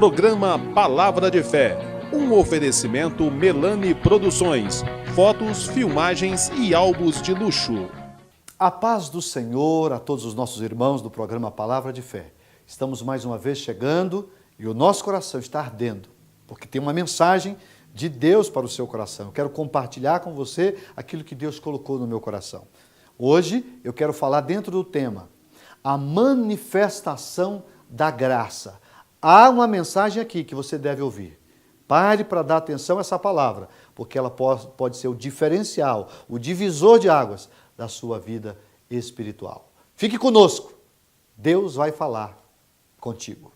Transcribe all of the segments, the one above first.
Programa Palavra de Fé, um oferecimento Melani Produções, fotos, filmagens e álbuns de luxo. A paz do Senhor a todos os nossos irmãos do programa Palavra de Fé. Estamos mais uma vez chegando e o nosso coração está ardendo, porque tem uma mensagem de Deus para o seu coração. Eu quero compartilhar com você aquilo que Deus colocou no meu coração. Hoje eu quero falar dentro do tema, a manifestação da graça. Há uma mensagem aqui que você deve ouvir. Pare para dar atenção a essa palavra, porque ela pode ser o diferencial, o divisor de águas da sua vida espiritual. Fique conosco. Deus vai falar contigo.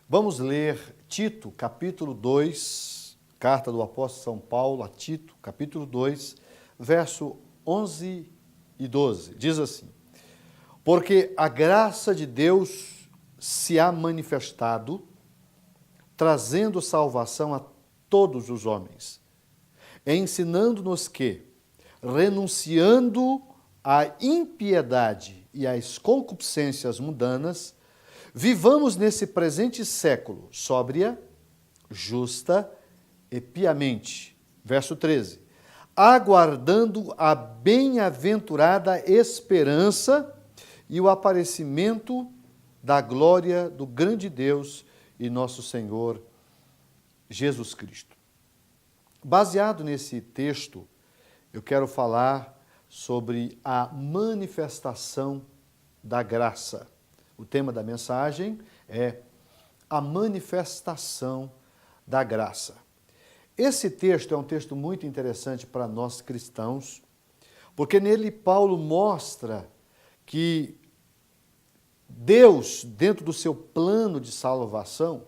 Vamos ler Tito, capítulo 2, carta do apóstolo São Paulo a Tito, capítulo 2, verso 11 e 12. Diz assim: porque a graça de Deus se há manifestado, trazendo salvação a todos os homens, ensinando-nos que, renunciando à impiedade e às concupiscências mundanas, vivamos nesse presente século sóbria, justa e piamente. Verso 13. Aguardando a bem-aventurada esperança e o aparecimento da glória do grande Deus e nosso Senhor Jesus Cristo. Baseado nesse texto, eu quero falar sobre a manifestação da graça. O tema da mensagem é a manifestação da graça. Esse texto é um texto muito interessante para nós cristãos, porque nele Paulo mostra que Deus, dentro do seu plano de salvação,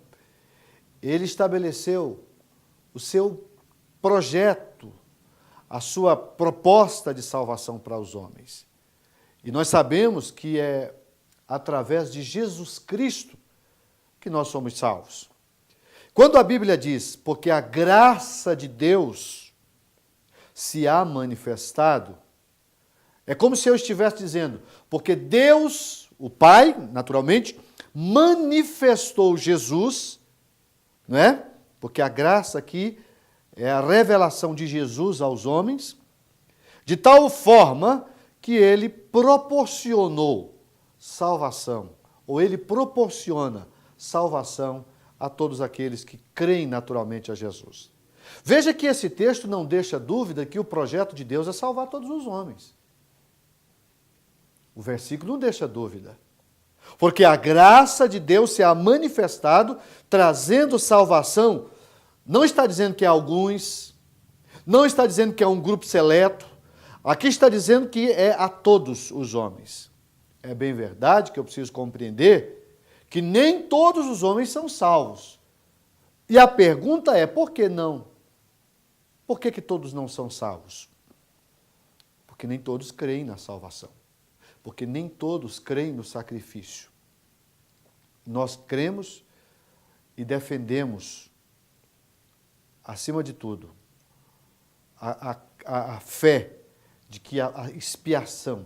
ele estabeleceu o seu projeto, a sua proposta de salvação para os homens. E nós sabemos que é através de Jesus Cristo que nós somos salvos. Quando a Bíblia diz, porque a graça de Deus se há manifestado, é como se eu estivesse dizendo, porque Deus, o Pai, naturalmente, manifestou Jesus, não é? Porque a graça aqui é a revelação de Jesus aos homens, de tal forma que ele proporcionou salvação, ou ele proporciona salvação a todos aqueles que creem naturalmente a Jesus. Veja que esse texto não deixa dúvida que o projeto de Deus é salvar todos os homens. O versículo não deixa dúvida. Porque a graça de Deus se há manifestado, trazendo salvação, não está dizendo que é alguns, não está dizendo que é um grupo seleto, aqui está dizendo que é a todos os homens. É bem verdade que eu preciso compreender que nem todos os homens são salvos. E a pergunta é, por que não? Por que todos não são salvos? Porque nem todos creem na salvação. Porque nem todos creem no sacrifício. Nós cremos e defendemos, acima de tudo, a fé de que a expiação,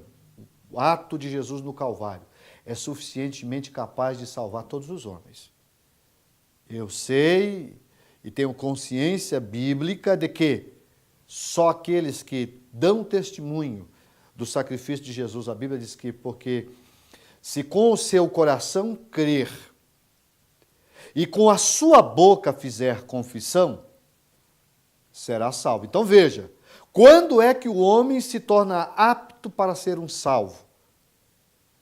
o ato de Jesus no Calvário é suficientemente capaz de salvar todos os homens. Eu sei e tenho consciência bíblica de que só aqueles que dão testemunho do sacrifício de Jesus, a Bíblia diz que porque se com o seu coração crer e com a sua boca fizer confissão, será salvo. Então veja, quando é que o homem se torna apto para ser um salvo?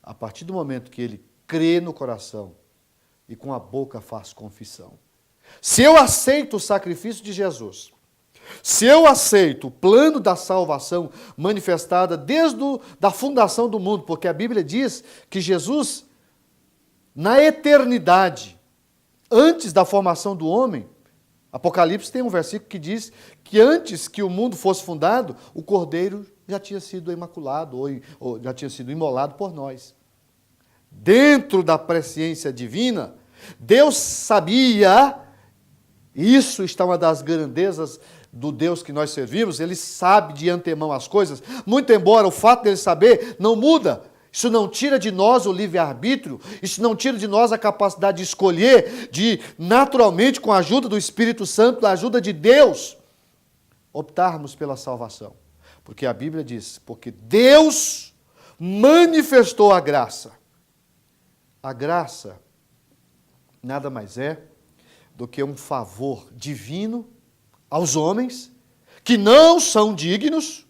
A partir do momento que ele crê no coração e com a boca faz confissão. Se eu aceito o sacrifício de Jesus, Se eu aceito o plano da salvação manifestada desde da fundação do mundo, porque a Bíblia diz que Jesus, na eternidade, antes da formação do homem, Apocalipse tem um versículo que diz que antes que o mundo fosse fundado, o Cordeiro já tinha sido imaculado ou já tinha sido imolado por nós. Dentro da presciência divina, Deus sabia, isso está uma das grandezas do Deus que nós servimos, Ele sabe de antemão as coisas, muito embora o fato dele saber não muda. Isso não tira de nós o livre-arbítrio, isso não tira de nós a capacidade de escolher, de naturalmente, com a ajuda do Espírito Santo, a ajuda de Deus, optarmos pela salvação. Porque a Bíblia diz, porque Deus manifestou a graça. A graça nada mais é do que um favor divino aos homens que não são dignos,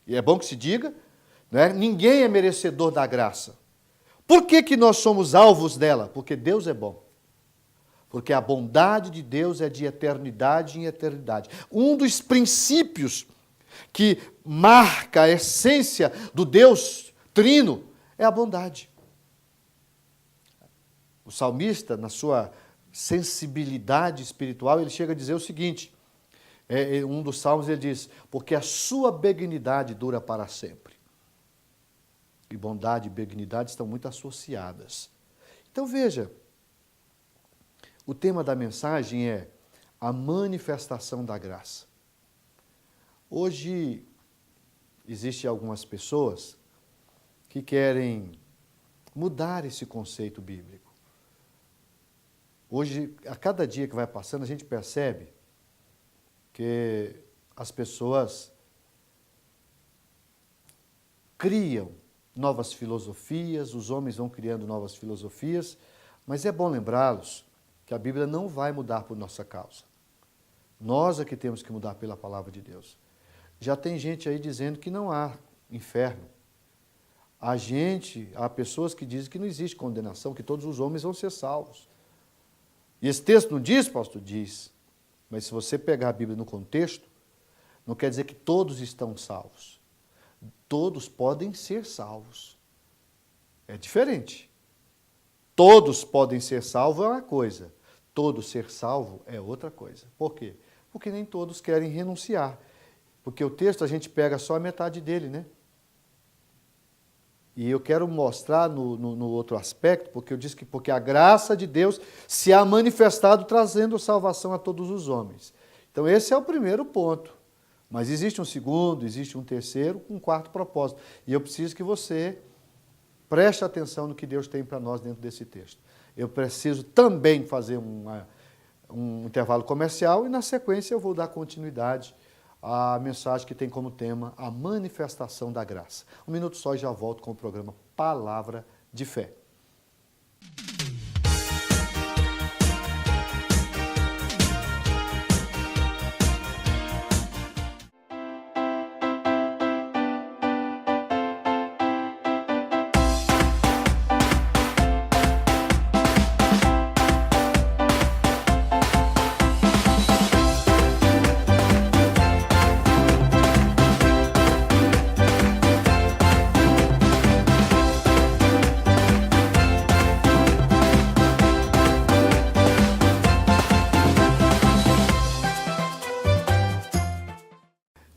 e é bom que se diga, né? Ninguém é merecedor da graça. Por que nós somos alvos dela? Porque Deus é bom. Porque a bondade de Deus é de eternidade em eternidade. Um dos princípios que marca a essência do Deus trino é a bondade. O salmista, na sua sensibilidade espiritual, ele chega a dizer o seguinte, um dos salmos ele diz, porque a sua benignidade dura para sempre. E bondade e benignidade estão muito associadas. Então veja, o tema da mensagem é a manifestação da graça. Hoje, existem algumas pessoas que querem mudar esse conceito bíblico. Hoje, a cada dia que vai passando, a gente percebe que as pessoas criam novas filosofias, os homens vão criando novas filosofias, mas é bom lembrá-los que a Bíblia não vai mudar por nossa causa. Nós é que temos que mudar pela palavra de Deus. Já tem gente aí dizendo que não há inferno. Há pessoas que dizem que não existe condenação, que todos os homens vão ser salvos. E esse texto não diz, pastor? Diz. Mas se você pegar a Bíblia no contexto, não quer dizer que todos estão salvos. Todos podem ser salvos. É diferente. Todos podem ser salvos é uma coisa. Todo ser salvo é outra coisa. Por quê? Porque nem todos querem renunciar. Porque o texto a gente pega só a metade dele, né? E eu quero mostrar no outro aspecto, porque eu disse que porque a graça de Deus se há manifestado trazendo salvação a todos os homens. Então esse é o primeiro ponto. Mas existe um segundo, existe um terceiro, um quarto propósito. E eu preciso que você preste atenção no que Deus tem para nós dentro desse texto. Eu preciso também fazer um intervalo comercial e na sequência eu vou dar continuidade à mensagem que tem como tema a manifestação da graça. Um minuto só e já volto com o programa Palavra de Fé.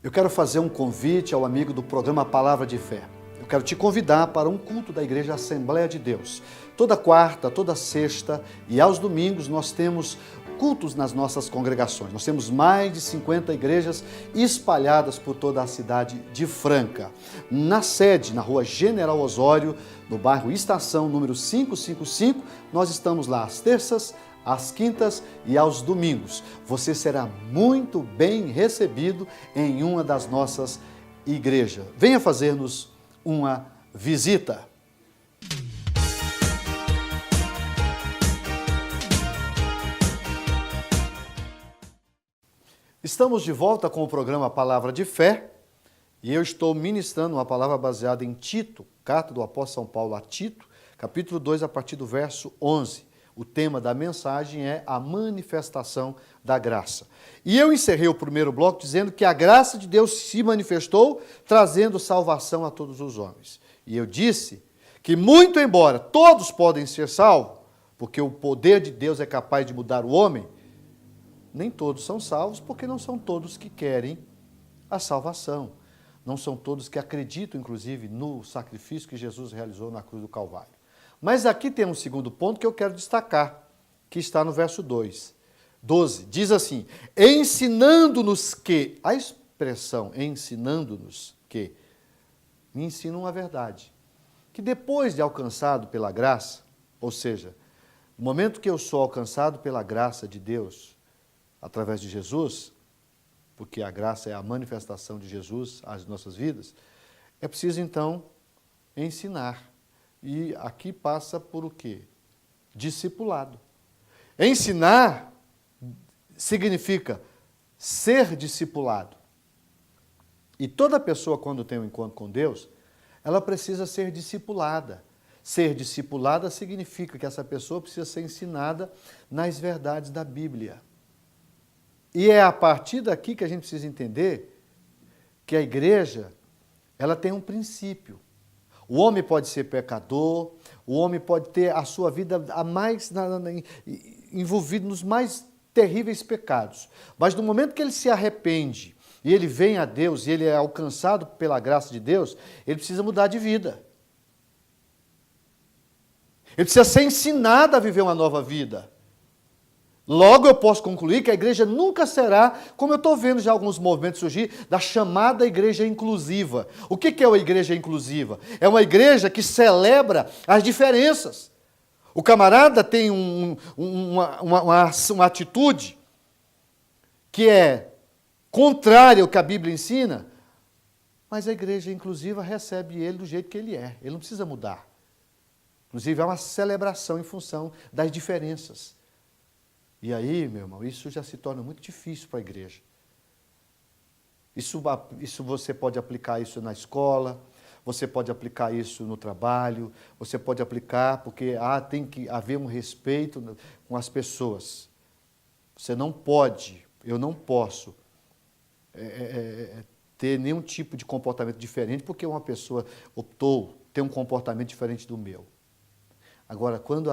Eu quero fazer um convite ao amigo do programa Palavra de Fé. Eu quero te convidar para um culto da Igreja Assembleia de Deus. Toda quarta, toda sexta e aos domingos nós temos cultos nas nossas congregações. Nós temos mais de 50 igrejas espalhadas por toda a cidade de Franca. Na sede, na rua General Osório, no bairro Estação, número 555, nós estamos lá às terças, às quintas e aos domingos. Você será muito bem recebido em uma das nossas igrejas. Venha fazer-nos uma visita. Estamos de volta com o programa Palavra de Fé e eu estou ministrando uma palavra baseada em Tito, carta do apóstolo São Paulo a Tito, capítulo 2, a partir do verso 11. O tema da mensagem é a manifestação da graça. E eu encerrei o primeiro bloco dizendo que a graça de Deus se manifestou, trazendo salvação a todos os homens. E eu disse que, muito embora todos podem ser salvos, porque o poder de Deus é capaz de mudar o homem, nem todos são salvos, porque não são todos que querem a salvação. Não são todos que acreditam, inclusive, no sacrifício que Jesus realizou na cruz do Calvário. Mas aqui tem um segundo ponto que eu quero destacar, que está no verso 12. Diz assim: ensinando-nos que, a expressão ensinando-nos que, me ensinam a verdade, que depois de alcançado pela graça, ou seja, no momento que eu sou alcançado pela graça de Deus, através de Jesus, porque a graça é a manifestação de Jesus às nossas vidas, é preciso então ensinar. E aqui passa por o quê? Discipulado. Ensinar significa ser discipulado. E toda pessoa, quando tem um encontro com Deus, ela precisa ser discipulada. Ser discipulada significa que essa pessoa precisa ser ensinada nas verdades da Bíblia. E é a partir daqui que a gente precisa entender que a igreja, ela tem um princípio. O homem pode ser pecador, o homem pode ter a sua vida envolvido nos mais terríveis pecados. Mas no momento que ele se arrepende e ele vem a Deus e ele é alcançado pela graça de Deus, ele precisa mudar de vida. Ele precisa ser ensinado a viver uma nova vida. Logo eu posso concluir que a igreja nunca será, como eu estou vendo já alguns movimentos surgir, da chamada igreja inclusiva. O que é uma igreja inclusiva? É uma igreja que celebra as diferenças. O camarada tem uma atitude que é contrária ao que a Bíblia ensina, mas a igreja inclusiva recebe ele do jeito que ele é. Ele não precisa mudar. Inclusive, há uma celebração em função das diferenças. E aí, meu irmão, isso já se torna muito difícil para a igreja. Isso você pode aplicar isso na escola, você pode aplicar isso no trabalho, você pode aplicar porque tem que haver um respeito com as pessoas. Você não pode, eu não posso ter nenhum tipo de comportamento diferente porque uma pessoa optou ter um comportamento diferente do meu. Agora, quando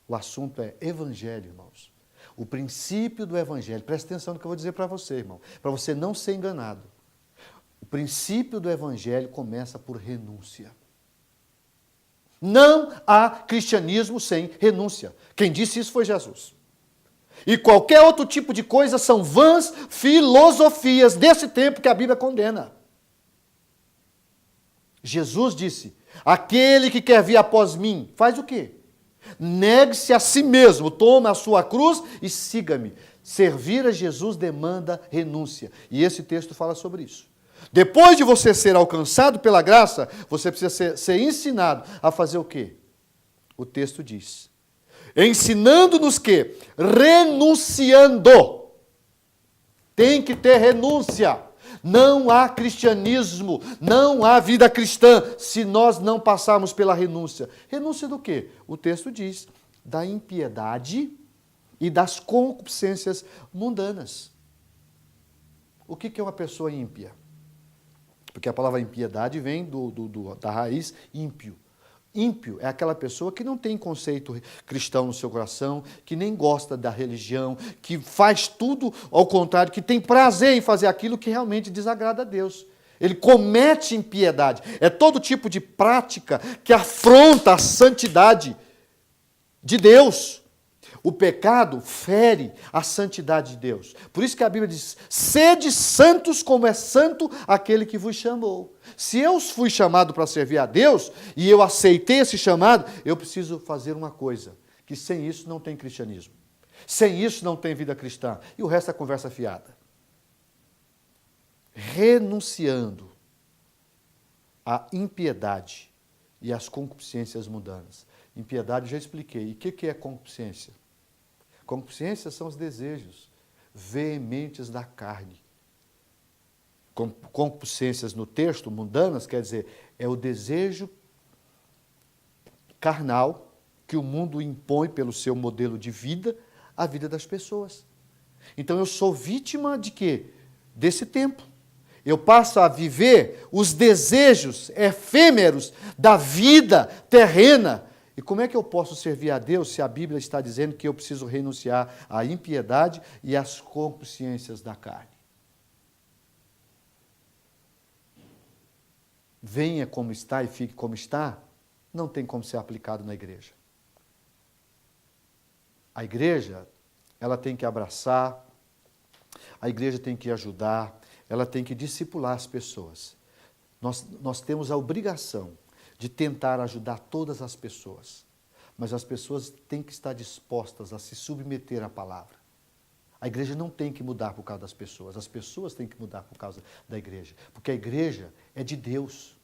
o assunto é evangelho, irmãos. O princípio do evangelho. Presta atenção no que eu vou dizer para você, irmão. Para você não ser enganado. O princípio do evangelho começa por renúncia. Não há cristianismo sem renúncia. Quem disse isso foi Jesus. E qualquer outro tipo de coisa são vãs filosofias desse tempo que a Bíblia condena. Jesus disse: aquele que quer vir após mim, faz o quê? Negue-se a si mesmo, tome a sua cruz e siga-me. Servir a Jesus demanda renúncia. E esse texto fala sobre isso. Depois de você ser alcançado pela graça, você precisa ser ensinado a fazer o quê? O texto diz: ensinando-nos que, renunciando, tem que ter renúncia. Não há cristianismo, não há vida cristã se nós não passarmos pela renúncia. Renúncia do quê? O texto diz: da impiedade e das concupiscências mundanas. O que é uma pessoa ímpia? Porque a palavra impiedade vem da raiz ímpio. Ímpio é aquela pessoa que não tem conceito cristão no seu coração, que nem gosta da religião, que faz tudo ao contrário, que tem prazer em fazer aquilo que realmente desagrada a Deus. Ele comete impiedade. É todo tipo de prática que afronta a santidade de Deus. O pecado fere a santidade de Deus. Por isso que a Bíblia diz: sede santos como é santo aquele que vos chamou. Se eu fui chamado para servir a Deus e eu aceitei esse chamado, eu preciso fazer uma coisa, que sem isso não tem cristianismo. Sem isso não tem vida cristã. E o resto é conversa fiada. Renunciando à impiedade e às concupiscências mundanas. Impiedade eu já expliquei. E o que é concupiscência? Concupiscência são os desejos veementes da carne. Concupiscências no texto, mundanas, quer dizer, é o desejo carnal que o mundo impõe pelo seu modelo de vida à vida das pessoas. Então eu sou vítima de quê? Desse tempo. Eu passo a viver os desejos efêmeros da vida terrena. E como é que eu posso servir a Deus se a Bíblia está dizendo que eu preciso renunciar à impiedade e às concupiscências da carne? Venha como está e fique como está, não tem como ser aplicado na igreja. A igreja, ela tem que abraçar, a igreja tem que ajudar, ela tem que discipular as pessoas. Nós temos a obrigação de tentar ajudar todas as pessoas, mas as pessoas têm que estar dispostas a se submeter à palavra. A igreja não tem que mudar por causa das pessoas, as pessoas têm que mudar por causa da igreja, porque a igreja é de Deus.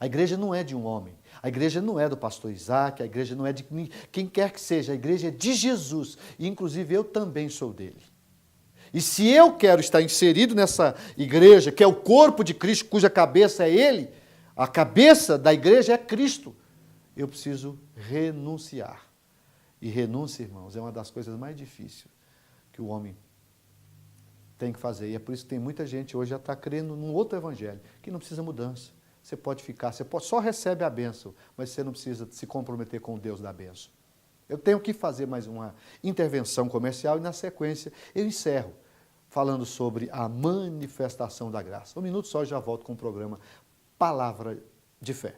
A igreja não é de um homem, a igreja não é do pastor Isaac, a igreja não é de quem quer que seja, a igreja é de Jesus, e inclusive eu também sou dele. E se eu quero estar inserido nessa igreja, que é o corpo de Cristo, cuja cabeça é ele, a cabeça da igreja é Cristo, eu preciso renunciar. E renúncia, irmãos, é uma das coisas mais difíceis que o homem tem que fazer. E é por isso que tem muita gente hoje já está crendo num outro evangelho, que não precisa mudança. Você pode ficar, só recebe a bênção, mas você não precisa se comprometer com o Deus da bênção. Eu tenho que fazer mais uma intervenção comercial e, na sequência, eu encerro falando sobre a manifestação da graça. Um minuto só e já volto com o programa Palavra de Fé.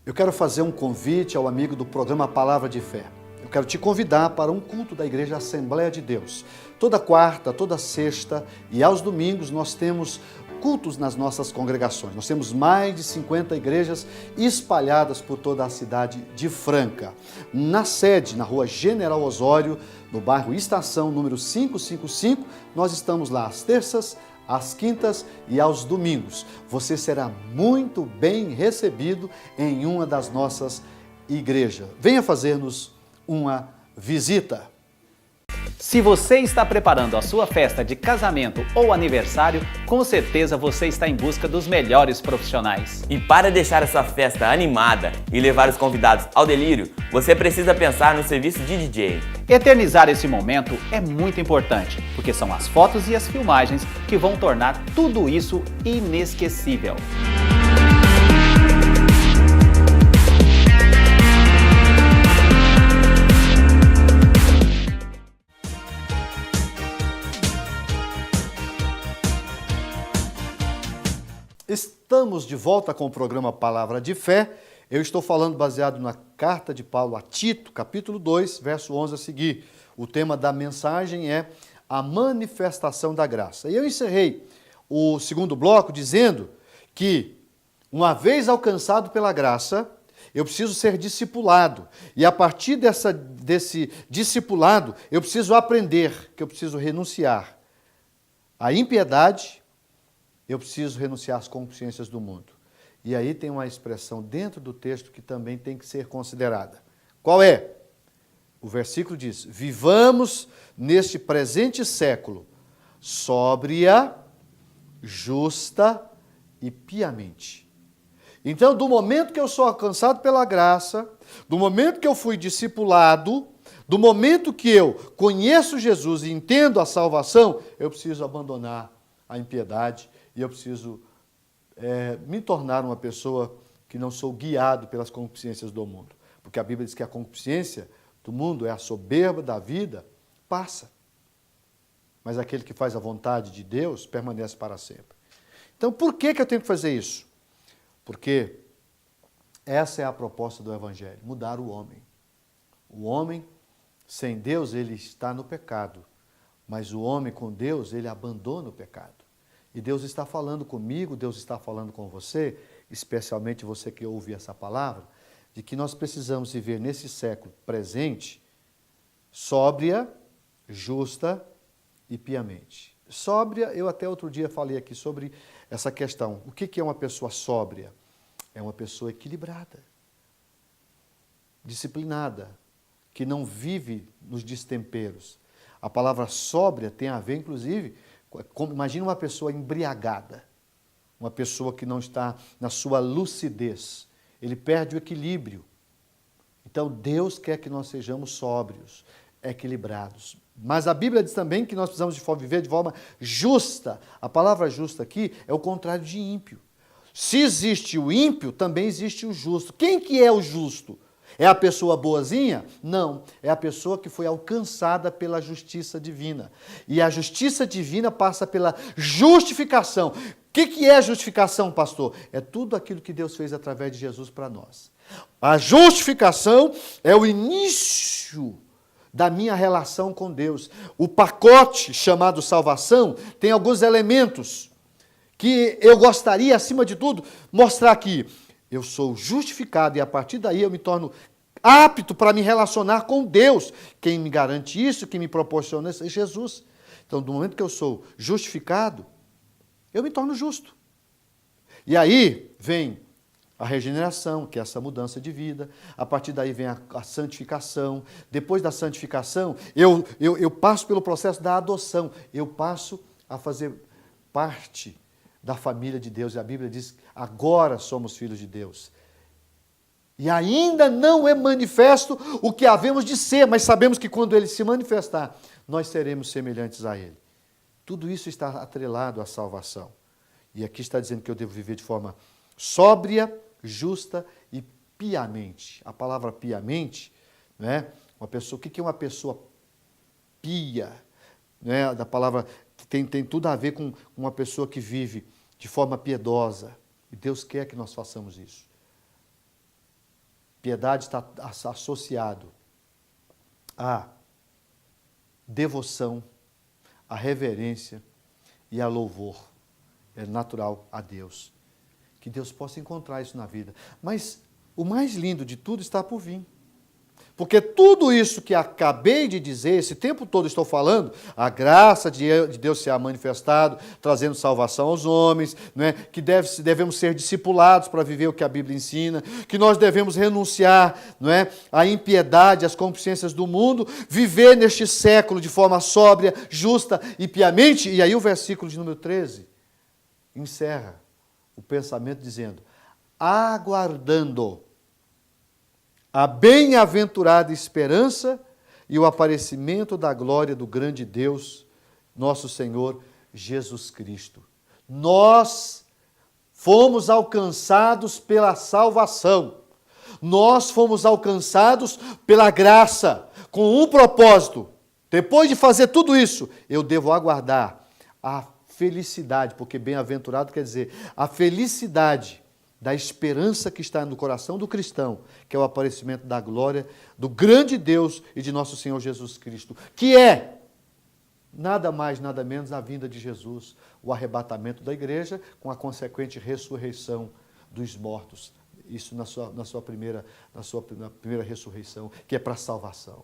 Eu quero fazer um convite ao amigo do programa Palavra de Fé. Eu quero te convidar para um culto da Igreja Assembleia de Deus. Toda quarta, toda sexta e aos domingos nós temos cultos nas nossas congregações. Nós temos mais de 50 igrejas espalhadas por toda a cidade de Franca. Na sede, na rua General Osório, no bairro Estação, número 555, nós estamos lá às terças, às quintas e aos domingos. Você será muito bem recebido em uma das nossas igrejas. Venha fazer-nos uma visita. Se você está preparando a sua festa de casamento ou aniversário, com certeza você está em busca dos melhores profissionais. E para deixar a sua festa animada e levar os convidados ao delírio, você precisa pensar no serviço de DJ. Eternizar esse momento é muito importante, porque são as fotos e as filmagens que vão tornar tudo isso inesquecível. Estamos de volta com o programa Palavra de Fé. Eu estou falando baseado na carta de Paulo a Tito, capítulo 2, verso 11 a seguir. O tema da mensagem é a manifestação da graça. E eu encerrei o segundo bloco dizendo que, uma vez alcançado pela graça, eu preciso ser discipulado. E a partir desse discipulado, eu preciso aprender que eu preciso renunciar à impiedade, eu preciso renunciar às concupiscências do mundo. E aí tem uma expressão dentro do texto que também tem que ser considerada. Qual é? O versículo diz: vivamos neste presente século sóbria, justa e piamente. Então, do momento que eu sou alcançado pela graça, do momento que eu fui discipulado, do momento que eu conheço Jesus e entendo a salvação, eu preciso abandonar a impiedade e eu preciso me tornar uma pessoa que não sou guiado pelas concupiscências do mundo. Porque a Bíblia diz que a concupiscência do mundo é a soberba da vida, passa. Mas aquele que faz a vontade de Deus permanece para sempre. Então, por que eu tenho que fazer isso? Porque essa é a proposta do Evangelho, mudar o homem. O homem, sem Deus, ele está no pecado. Mas o homem com Deus, ele abandona o pecado. E Deus está falando comigo, Deus está falando com você, especialmente você que ouve essa palavra, de que nós precisamos viver nesse século presente, sóbria, justa e piamente. Sóbria, eu até outro dia falei aqui sobre essa questão. O que é uma pessoa sóbria? É uma pessoa equilibrada, disciplinada, que não vive nos destemperos. A palavra sóbria tem a ver, inclusive, Imagina uma pessoa embriagada, uma pessoa que não está na sua lucidez. Ele perde o equilíbrio. Então, Deus quer que nós sejamos sóbrios, equilibrados. Mas a Bíblia diz também que nós precisamos viver de forma justa. A palavra justa aqui é o contrário de ímpio. Se existe o ímpio, também existe o justo. Quem que é o justo? É a pessoa boazinha? Não, é a pessoa que foi alcançada pela justiça divina. E a justiça divina passa pela justificação. O que é justificação, pastor? É tudo aquilo que Deus fez através de Jesus para nós. A justificação é o início da minha relação com Deus. O pacote chamado salvação tem alguns elementos que eu gostaria, acima de tudo, mostrar aqui. Eu sou justificado e a partir daí eu me torno apto para me relacionar com Deus. Quem me garante isso, quem me proporciona isso é Jesus. Então, do momento que eu sou justificado, eu me torno justo. E aí vem a regeneração, que é essa mudança de vida. A partir daí vem a santificação. Depois da santificação, eu passo pelo processo da adoção. Eu passo a fazer parte da família de Deus. E a Bíblia diz que agora somos filhos de Deus. E ainda não é manifesto o que havemos de ser, mas sabemos que quando ele se manifestar, nós seremos semelhantes a ele. Tudo isso está atrelado à salvação. E aqui está dizendo que eu devo viver de forma sóbria, justa e piamente. A palavra piamente, né? Uma pessoa, o que é uma pessoa pia? Né? Da palavra que tem tudo a ver com uma pessoa que vive de forma piedosa. E Deus quer que nós façamos isso. Piedade está associado à devoção, à reverência e a louvor. É natural a Deus. Que Deus possa encontrar isso na vida. Mas o mais lindo de tudo está por vir. Porque tudo isso que acabei de dizer, esse tempo todo estou falando, a graça de Deus se há manifestado, trazendo salvação aos homens, né? Que devemos ser discipulados para viver o que a Bíblia ensina, que nós devemos renunciar, não é, à impiedade, às concupiscências do mundo, viver neste século de forma sóbria, justa e piamente. E aí o versículo de número 13 encerra o pensamento dizendo, aguardando a bem-aventurada esperança e o aparecimento da glória do grande Deus, nosso Senhor Jesus Cristo. Nós fomos alcançados pela salvação. Nós fomos alcançados pela graça, com um propósito. Depois de fazer tudo isso, eu devo aguardar a felicidade, porque bem-aventurado quer dizer a felicidade da esperança que está no coração do cristão, que é o aparecimento da glória do grande Deus e de nosso Senhor Jesus Cristo, que é nada mais, nada menos a vinda de Jesus, o arrebatamento da igreja com a consequente ressurreição dos mortos. Isso na sua primeira ressurreição, que é para a salvação.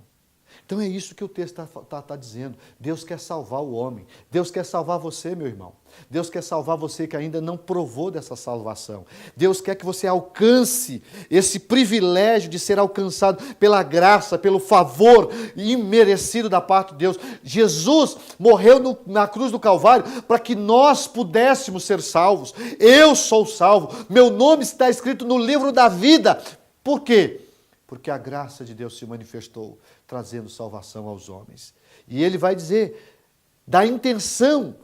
Então é isso que o texto está dizendo. Deus quer salvar o homem. Deus quer salvar você, meu irmão. Deus quer salvar você que ainda não provou dessa salvação. Deus quer que você alcance esse privilégio de ser alcançado pela graça, pelo favor imerecido da parte de Deus. Jesus morreu na cruz do Calvário para que nós pudéssemos ser salvos. Eu sou salvo. Meu nome está escrito no livro da vida. Por quê? Porque a graça de Deus se manifestou, trazendo salvação aos homens. E ele vai dizer da intenção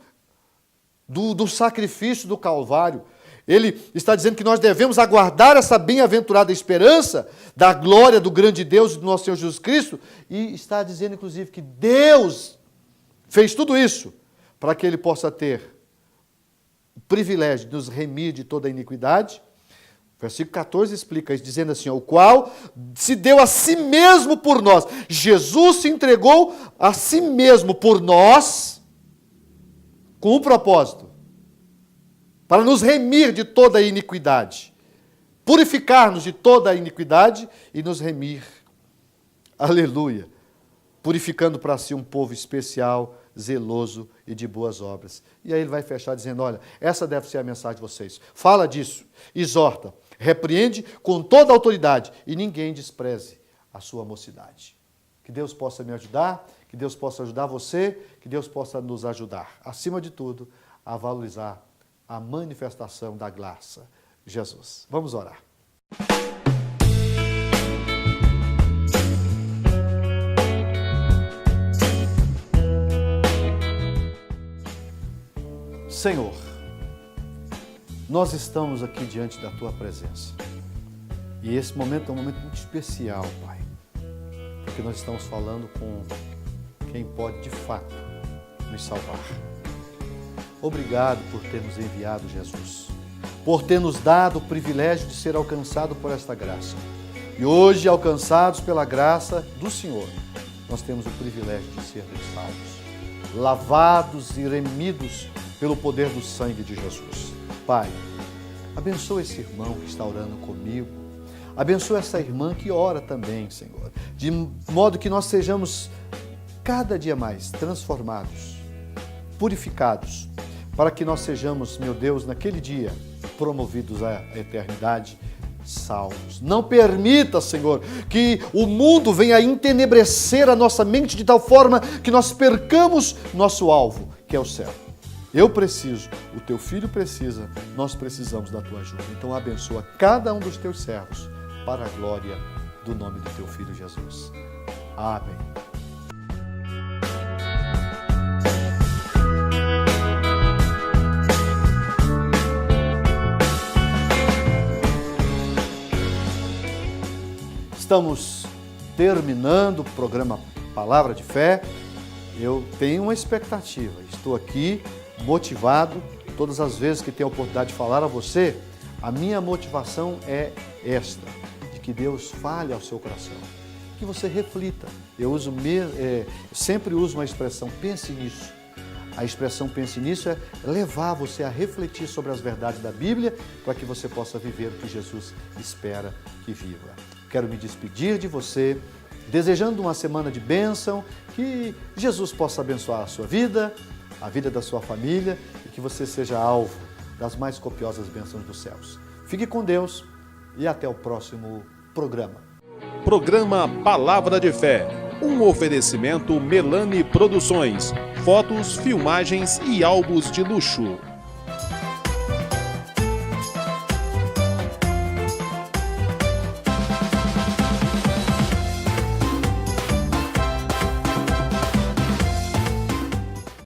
do sacrifício do Calvário. Ele está dizendo que nós devemos aguardar essa bem-aventurada esperança da glória do grande Deus e do nosso Senhor Jesus Cristo. E está dizendo, inclusive, que Deus fez tudo isso para que ele possa ter o privilégio de nos remir de toda a iniquidade. Versículo 14 explica isso, dizendo assim, o qual se deu a si mesmo por nós. Jesus se entregou a si mesmo por nós, com um propósito, para nos remir de toda a iniquidade, purificar-nos de toda a iniquidade e nos remir. Aleluia! Purificando para si um povo especial, zeloso e de boas obras. E aí ele vai fechar dizendo, olha, essa deve ser a mensagem de vocês. Fala disso, exorta, repreende com toda a autoridade e ninguém despreze a sua mocidade. Que Deus possa me ajudar, Que Deus possa ajudar você, que Deus possa nos ajudar, acima de tudo, a valorizar a manifestação da graça, Jesus. Vamos orar. Senhor, nós estamos aqui diante da Tua presença. E esse momento é um momento muito especial, Pai, porque nós estamos falando com quem pode, de fato, nos salvar. Obrigado por ter nos enviado Jesus, por ter nos dado o privilégio de ser alcançado por esta graça. E hoje, alcançados pela graça do Senhor, nós temos o privilégio de sermos salvos, lavados e remidos pelo poder do sangue de Jesus. Pai, abençoa esse irmão que está orando comigo. Abençoa essa irmã que ora também, Senhor. De modo que nós sejamos cada dia mais transformados, purificados, para que nós sejamos, meu Deus, naquele dia, promovidos à eternidade, salvos. Não permita, Senhor, que o mundo venha entenebrecer a nossa mente de tal forma que nós percamos nosso alvo, que é o céu. Eu preciso, o teu filho precisa, nós precisamos da tua ajuda. Então abençoa cada um dos teus servos para a glória do nome do teu filho Jesus. Amém. Estamos terminando o programa Palavra de Fé. Eu tenho uma expectativa, estou aqui motivado, todas as vezes que tenho a oportunidade de falar a você, a minha motivação é esta, de que Deus fale ao seu coração, que você reflita. Eu sempre uso uma expressão, pense nisso. A expressão pense nisso é levar você a refletir sobre as verdades da Bíblia para que você possa viver o que Jesus espera que viva. Quero me despedir de você, desejando uma semana de bênção, que Jesus possa abençoar a sua vida, a vida da sua família e que você seja alvo das mais copiosas bênçãos dos céus. Fique com Deus e até o próximo programa. Programa Palavra de Fé, um oferecimento Melani Produções, fotos, filmagens e álbuns de luxo.